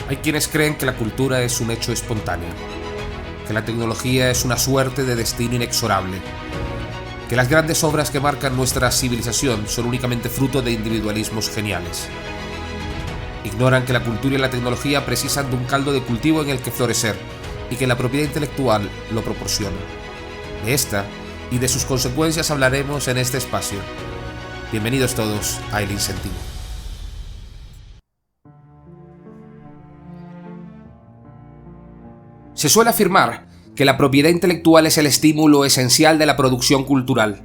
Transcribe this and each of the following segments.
Hay quienes creen que la cultura es un hecho espontáneo, que la tecnología es una suerte de destino inexorable, que las grandes obras que marcan nuestra civilización son únicamente fruto de individualismos geniales. Ignoran que la cultura y la tecnología precisan de un caldo de cultivo en el que florecer y que la propiedad intelectual lo proporciona. De esta y de sus consecuencias hablaremos en este espacio. Bienvenidos todos a El Incentivo. Se suele afirmar que la propiedad intelectual es el estímulo esencial de la producción cultural,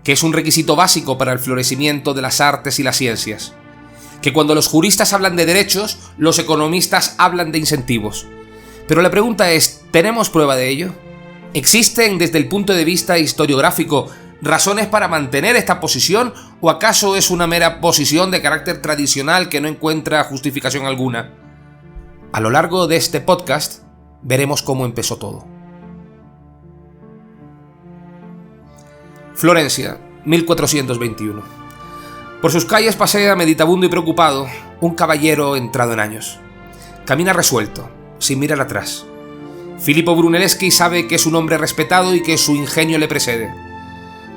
que es un requisito básico para el florecimiento de las artes y las ciencias, que cuando los juristas hablan de derechos, los economistas hablan de incentivos. Pero la pregunta es, ¿tenemos prueba de ello? ¿Existen desde el punto de vista historiográfico razones para mantener esta posición o acaso es una mera posición de carácter tradicional que no encuentra justificación alguna? A lo largo de este podcast veremos cómo empezó todo. Florencia, 1421. Por sus calles pasea, meditabundo y preocupado, un caballero entrado en años. Camina resuelto, sin mirar atrás. Filippo Brunelleschi sabe que es un hombre respetado y que su ingenio le precede.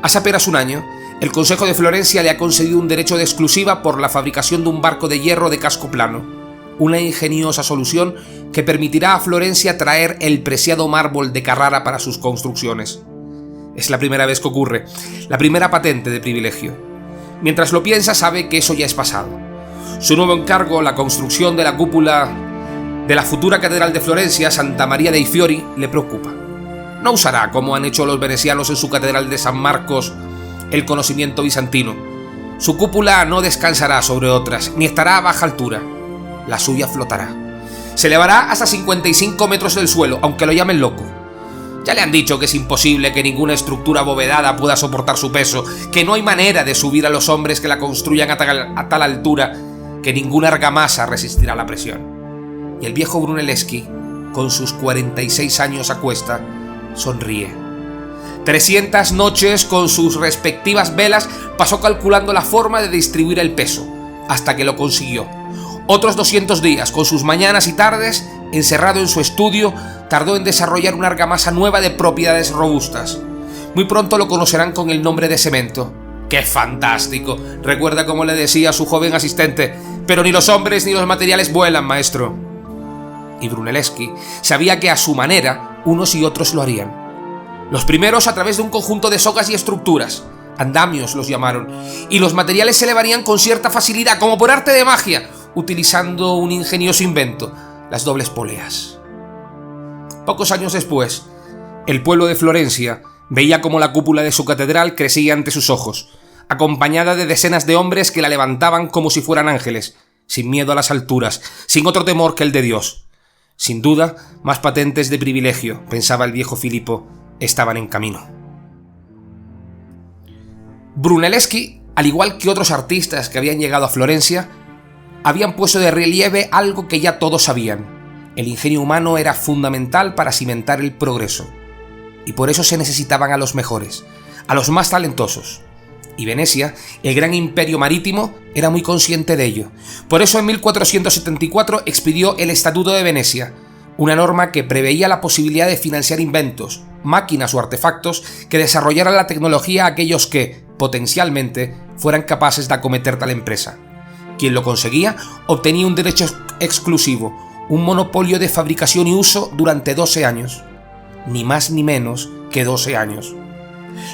Hace apenas un año, el Consejo de Florencia le ha concedido un derecho de exclusiva por la fabricación de un barco de hierro de casco plano, una ingeniosa solución que permitirá a Florencia traer el preciado mármol de Carrara para sus construcciones. Es la primera vez que ocurre, la primera patente de privilegio. Mientras lo piensa, sabe que eso ya es pasado. Su nuevo encargo, la construcción de la cúpula de la futura Catedral de Florencia, Santa Maria dei Fiori, le preocupa. No usará, como han hecho los venecianos en su Catedral de San Marcos, el conocimiento bizantino. Su cúpula no descansará sobre otras, ni estará a baja altura. La suya flotará. Se elevará hasta 55 metros del suelo, aunque lo llamen loco. Ya le han dicho que es imposible que ninguna estructura abovedada pueda soportar su peso, que no hay manera de subir a los hombres que la construyan a tal altura, que ninguna argamasa resistirá la presión. Y el viejo Brunelleschi, con sus 46 años a cuesta, sonríe. 300 noches con sus respectivas velas pasó calculando la forma de distribuir el peso, hasta que lo consiguió. Otros 200 días, con sus mañanas y tardes, encerrado en su estudio, tardó en desarrollar una argamasa nueva de propiedades robustas. Muy pronto lo conocerán con el nombre de cemento. ¡Qué fantástico! Recuerda cómo le decía a su joven asistente: «Pero ni los hombres ni los materiales vuelan, maestro». Y Brunelleschi sabía que a su manera unos y otros lo harían. Los primeros a través de un conjunto de sogas y estructuras, andamios los llamaron, y los materiales se elevarían con cierta facilidad, como por arte de magia, utilizando un ingenioso invento, las dobles poleas. Pocos años después, el pueblo de Florencia veía cómo la cúpula de su catedral crecía ante sus ojos, acompañada de decenas de hombres que la levantaban como si fueran ángeles, sin miedo a las alturas, sin otro temor que el de Dios. Sin duda, más patentes de privilegio, pensaba el viejo Filippo, estaban en camino. Brunelleschi, al igual que otros artistas que habían llegado a Florencia, habían puesto de relieve algo que ya todos sabían. El ingenio humano era fundamental para cimentar el progreso, y por eso se necesitaban a los mejores, a los más talentosos. Y Venecia, el gran imperio marítimo, era muy consciente de ello. Por eso en 1474 expidió el Estatuto de Venecia, una norma que preveía la posibilidad de financiar inventos, máquinas o artefactos que desarrollaran la tecnología a aquellos que, potencialmente, fueran capaces de acometer tal empresa. Quien lo conseguía obtenía un derecho exclusivo, un monopolio de fabricación y uso durante 12 años. Ni más ni menos que 12 años.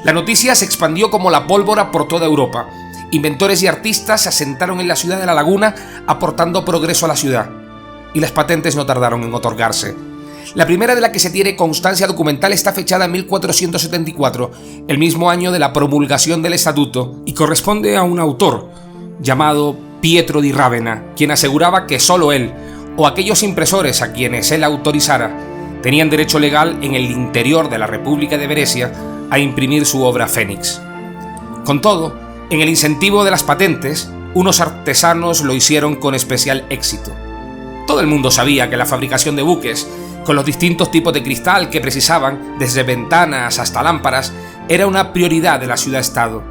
La noticia se expandió como la pólvora por toda Europa. Inventores y artistas se asentaron en la ciudad de La Laguna, aportando progreso a la ciudad. Y las patentes no tardaron en otorgarse. La primera de la que se tiene constancia documental está fechada en 1474, el mismo año de la promulgación del estatuto, y corresponde a un autor llamado Pietro di Ravenna, quien aseguraba que solo él, o aquellos impresores a quienes él autorizara, tenían derecho legal en el interior de la República de Venecia a imprimir su obra Fénix. Con todo, en el incentivo de las patentes, unos artesanos lo hicieron con especial éxito. Todo el mundo sabía que la fabricación de buques, con los distintos tipos de cristal que precisaban, desde ventanas hasta lámparas, era una prioridad de la ciudad-estado.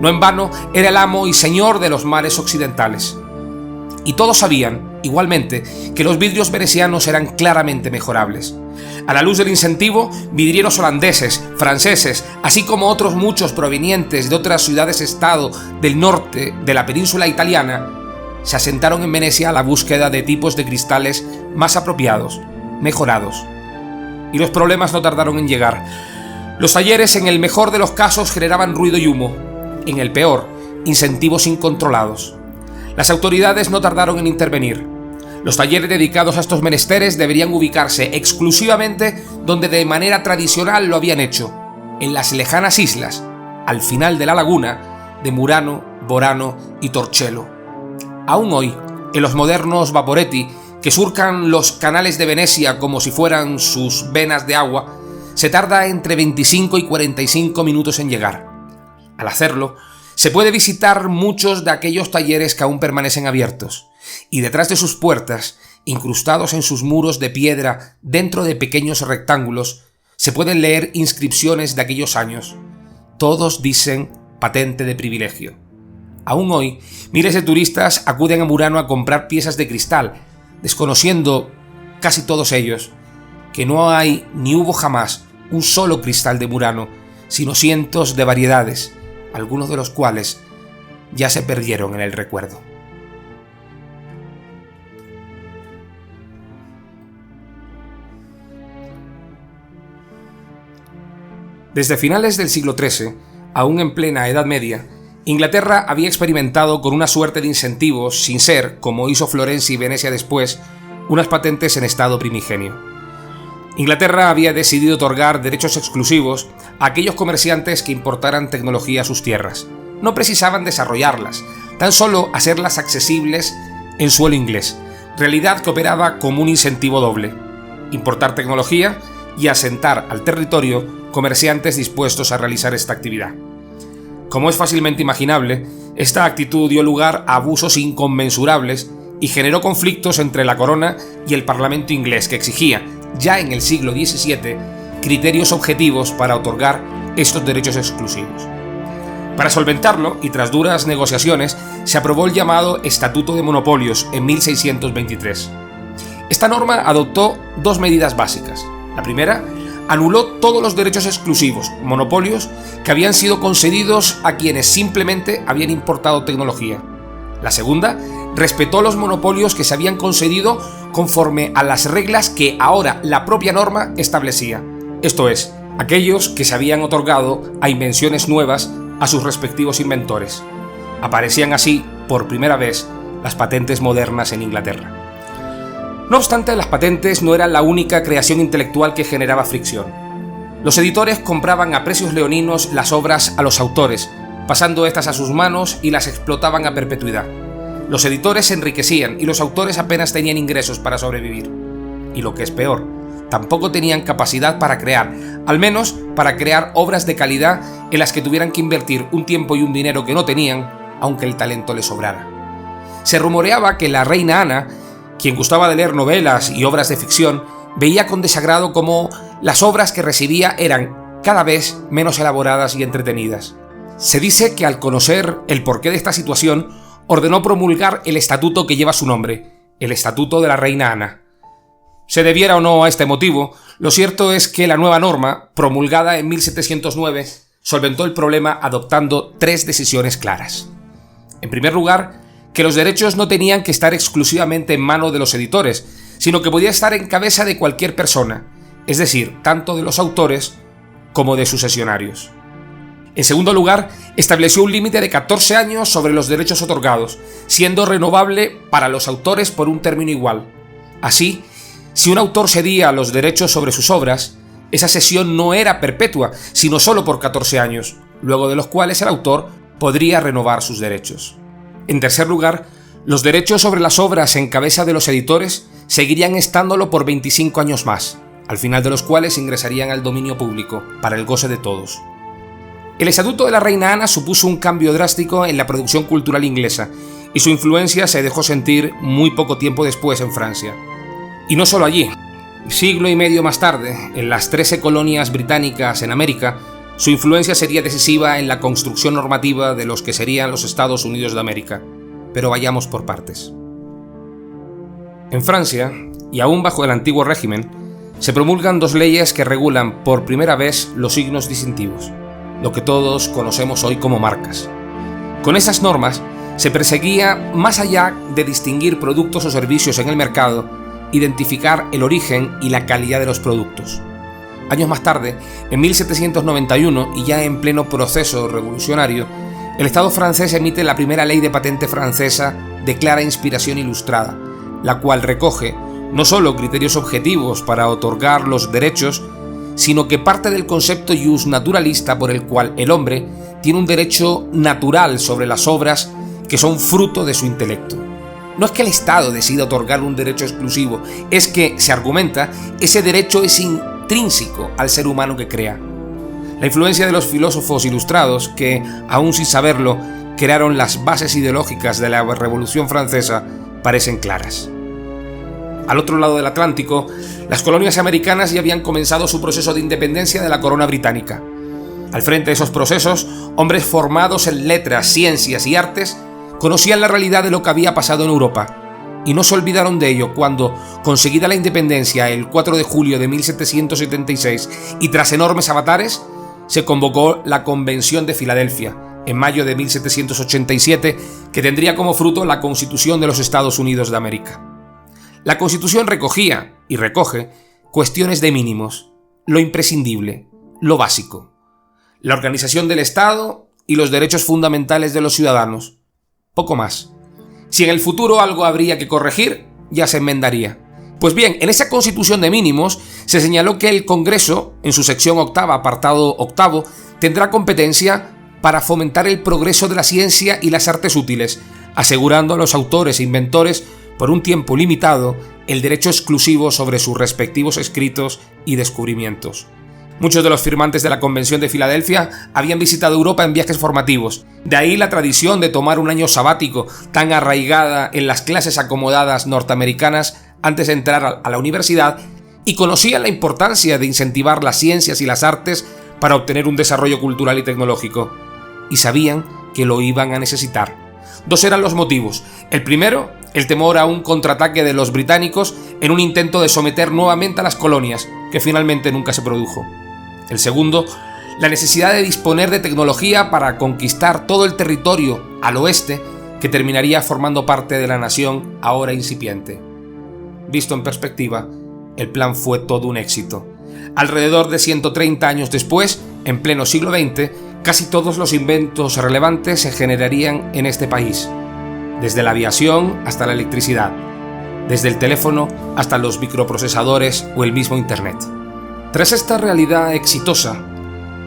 No en vano era el amo y señor de los mares occidentales. Y todos sabían igualmente, que los vidrios venecianos eran claramente mejorables. A la luz del incentivo, vidrieros holandeses, franceses, así como otros muchos provenientes de otras ciudades-estado del norte de la península italiana, se asentaron en Venecia a la búsqueda de tipos de cristales más apropiados, mejorados. Y los problemas no tardaron en llegar. Los talleres, en el mejor de los casos, generaban ruido y humo, en el peor, incentivos incontrolados. Las autoridades no tardaron en intervenir. Los talleres dedicados a estos menesteres deberían ubicarse exclusivamente donde de manera tradicional lo habían hecho, en las lejanas islas, al final de la laguna, de Murano, Borano y Torcello. Aún hoy, en los modernos vaporetti, que surcan los canales de Venecia como si fueran sus venas de agua, se tarda entre 25 y 45 minutos en llegar. Al hacerlo, se puede visitar muchos de aquellos talleres que aún permanecen abiertos, y detrás de sus puertas, incrustados en sus muros de piedra dentro de pequeños rectángulos, se pueden leer inscripciones de aquellos años. Todos dicen patente de privilegio. Aún hoy, miles de turistas acuden a Murano a comprar piezas de cristal, desconociendo, casi todos ellos, que no hay ni hubo jamás un solo cristal de Murano, sino cientos de variedades, algunos de los cuales ya se perdieron en el recuerdo. Desde finales del siglo XIII, aún en plena Edad Media, Inglaterra había experimentado con una suerte de incentivos sin ser, como hizo Florencia y Venecia después, unas patentes en estado primigenio. Inglaterra había decidido otorgar derechos exclusivos a aquellos comerciantes que importaran tecnología a sus tierras. No precisaban desarrollarlas, tan solo hacerlas accesibles en suelo inglés, realidad que operaba como un incentivo doble: importar tecnología y asentar al territorio comerciantes dispuestos a realizar esta actividad. Como es fácilmente imaginable, esta actitud dio lugar a abusos inconmensurables y generó conflictos entre la corona y el parlamento inglés, que exigía, ya en el siglo XVII, criterios objetivos para otorgar estos derechos exclusivos. Para solventarlo, y tras duras negociaciones, se aprobó el llamado Estatuto de Monopolios en 1623. Esta norma adoptó dos medidas básicas. La primera, anuló todos los derechos exclusivos, monopolios, que habían sido concedidos a quienes simplemente habían importado tecnología. La segunda, respetó los monopolios que se habían concedido conforme a las reglas que ahora la propia norma establecía, esto es, aquellos que se habían otorgado a invenciones nuevas a sus respectivos inventores. Aparecían así, por primera vez, las patentes modernas en Inglaterra. No obstante, las patentes no eran la única creación intelectual que generaba fricción. Los editores compraban a precios leoninos las obras a los autores, pasando estas a sus manos y las explotaban a perpetuidad. Los editores se enriquecían y los autores apenas tenían ingresos para sobrevivir. Y lo que es peor, tampoco tenían capacidad para crear, al menos para crear obras de calidad en las que tuvieran que invertir un tiempo y un dinero que no tenían, aunque el talento les sobrara. Se rumoreaba que la reina Ana, quien gustaba de leer novelas y obras de ficción, veía con desagrado cómo las obras que recibía eran cada vez menos elaboradas y entretenidas. Se dice que al conocer el porqué de esta situación, ordenó promulgar el estatuto que lleva su nombre, el Estatuto de la Reina Ana. Se debiera o no a este motivo, lo cierto es que la nueva norma, promulgada en 1709, solventó el problema adoptando tres decisiones claras. En primer lugar, que los derechos no tenían que estar exclusivamente en manos de los editores, sino que podía estar en cabeza de cualquier persona, es decir, tanto de los autores como de sucesionarios. En segundo lugar, estableció un límite de 14 años sobre los derechos otorgados, siendo renovable para los autores por un término igual. Así, si un autor cedía los derechos sobre sus obras, esa cesión no era perpetua, sino solo por 14 años, luego de los cuales el autor podría renovar sus derechos. En tercer lugar, los derechos sobre las obras en cabeza de los editores seguirían estándolo por 25 años más, al final de los cuales ingresarían al dominio público, para el goce de todos. El Estatuto de la Reina Ana supuso un cambio drástico en la producción cultural inglesa, y su influencia se dejó sentir muy poco tiempo después en Francia. Y no solo allí. Siglo y medio más tarde, en las 13 colonias británicas en América, su influencia sería decisiva en la construcción normativa de los que serían los Estados Unidos de América. Pero vayamos por partes. En Francia, y aún bajo el antiguo régimen, se promulgan 2 leyes que regulan por primera vez los signos distintivos, lo que todos conocemos hoy como marcas. Con esas normas se perseguía, más allá de distinguir productos o servicios en el mercado, identificar el origen y la calidad de los productos. Años más tarde, en 1791, y ya en pleno proceso revolucionario, el Estado francés emite la primera ley de patente francesa de clara inspiración ilustrada, la cual recoge no solo criterios objetivos para otorgar los derechos, sino que parte del concepto jus naturalista por el cual el hombre tiene un derecho natural sobre las obras que son fruto de su intelecto. No es que el Estado decida otorgar un derecho exclusivo, es que, se argumenta, ese derecho es intrínseco al ser humano que crea. La influencia de los filósofos ilustrados que, aún sin saberlo, crearon las bases ideológicas de la Revolución Francesa parecen claras. Al otro lado del Atlántico, las colonias americanas ya habían comenzado su proceso de independencia de la corona británica. Al frente de esos procesos, hombres formados en letras, ciencias y artes conocían la realidad de lo que había pasado en Europa, y no se olvidaron de ello cuando, conseguida la independencia el 4 de julio de 1776 y tras enormes avatares, se convocó la Convención de Filadelfia, en mayo de 1787, que tendría como fruto la Constitución de los Estados Unidos de América. La Constitución recogía, y recoge, cuestiones de mínimos, lo imprescindible, lo básico, la organización del Estado y los derechos fundamentales de los ciudadanos. Poco más. Si en el futuro algo habría que corregir, ya se enmendaría. Pues bien, en esa Constitución de mínimos se señaló que el Congreso, en su sección 8ª, apartado 8º, tendrá competencia para fomentar el progreso de la ciencia y las artes útiles, asegurando a los autores e inventores, por un tiempo limitado, el derecho exclusivo sobre sus respectivos escritos y descubrimientos. Muchos de los firmantes de la Convención de Filadelfia habían visitado Europa en viajes formativos. De ahí la tradición de tomar un año sabático tan arraigada en las clases acomodadas norteamericanas antes de entrar a la universidad, y conocían la importancia de incentivar las ciencias y las artes para obtener un desarrollo cultural y tecnológico. Y sabían que lo iban a necesitar. 2 eran los motivos. El primero, el temor a un contraataque de los británicos en un intento de someter nuevamente a las colonias, que finalmente nunca se produjo. El segundo, la necesidad de disponer de tecnología para conquistar todo el territorio al oeste que terminaría formando parte de la nación ahora incipiente. Visto en perspectiva, el plan fue todo un éxito. Alrededor de 130 años después, en pleno siglo XX, casi todos los inventos relevantes se generarían en este país, desde la aviación hasta la electricidad, desde el teléfono hasta los microprocesadores o el mismo Internet. Tras esta realidad exitosa,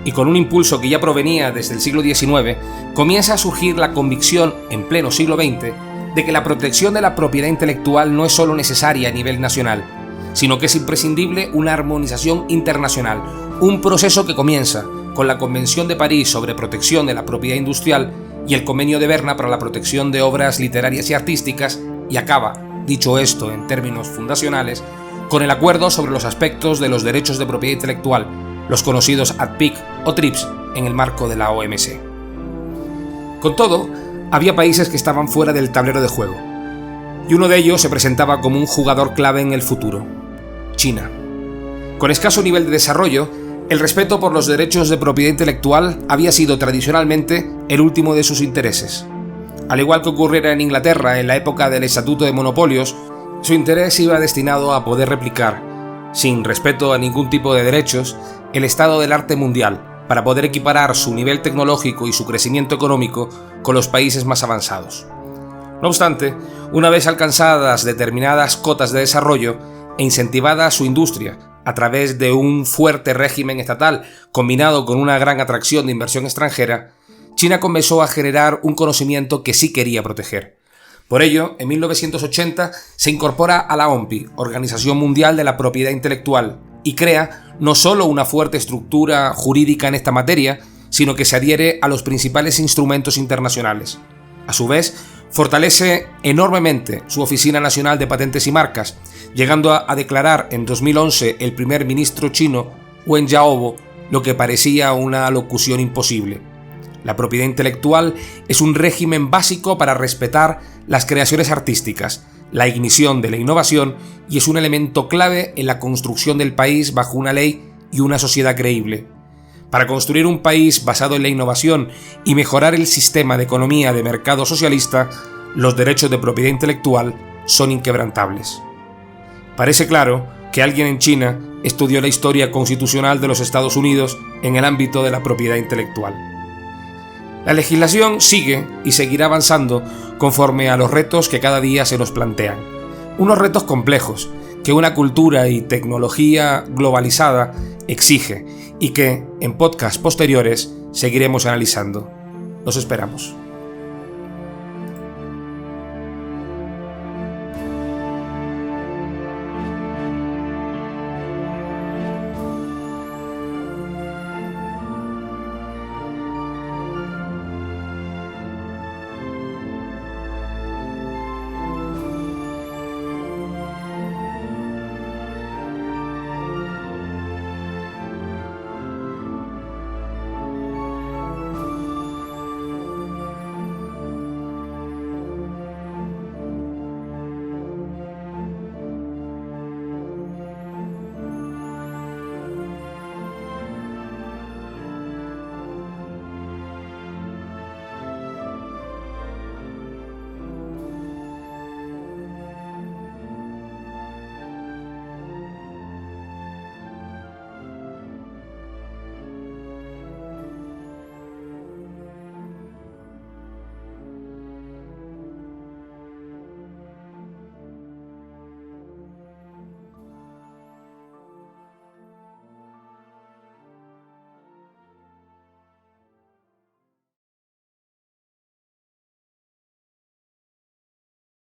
y con un impulso que ya provenía desde el siglo XIX, comienza a surgir la convicción, en pleno siglo XX, de que la protección de la propiedad intelectual no es solo necesaria a nivel nacional, sino que es imprescindible una armonización internacional, un proceso que comienza con la Convención de París sobre protección de la propiedad industrial y el Convenio de Berna para la protección de obras literarias y artísticas, y acaba, dicho esto en términos fundacionales, con el Acuerdo sobre los aspectos de los derechos de propiedad intelectual, los conocidos ADPIC o TRIPS, en el marco de la OMC. Con todo, había países que estaban fuera del tablero de juego, y uno de ellos se presentaba como un jugador clave en el futuro: China. Con escaso nivel de desarrollo, el respeto por los derechos de propiedad intelectual había sido tradicionalmente el último de sus intereses. Al igual que ocurriera en Inglaterra en la época del Estatuto de Monopolios, su interés iba destinado a poder replicar, sin respeto a ningún tipo de derechos, el estado del arte mundial, para poder equiparar su nivel tecnológico y su crecimiento económico con los países más avanzados. No obstante, una vez alcanzadas determinadas cotas de desarrollo e incentivada su industria a través de un fuerte régimen estatal combinado con una gran atracción de inversión extranjera, China comenzó a generar un conocimiento que sí quería proteger. Por ello, en 1980 se incorpora a la OMPI, Organización Mundial de la Propiedad Intelectual, y crea no solo una fuerte estructura jurídica en esta materia, sino que se adhiere a los principales instrumentos internacionales. A su vez, fortalece enormemente su Oficina Nacional de Patentes y Marcas, llegando a declarar en 2011 el primer ministro chino, Wen Jiabao, lo que parecía una locución imposible. La propiedad intelectual es un régimen básico para respetar las creaciones artísticas, la ignición de la innovación y es un elemento clave en la construcción del país bajo una ley y una sociedad creíble. Para construir un país basado en la innovación y mejorar el sistema de economía de mercado socialista, los derechos de propiedad intelectual son inquebrantables. Parece claro que alguien en China estudió la historia constitucional de los Estados Unidos en el ámbito de la propiedad intelectual. La legislación sigue y seguirá avanzando conforme a los retos que cada día se nos plantean. Unos retos complejos que una cultura y tecnología globalizada exige y que en podcasts posteriores seguiremos analizando. Los esperamos.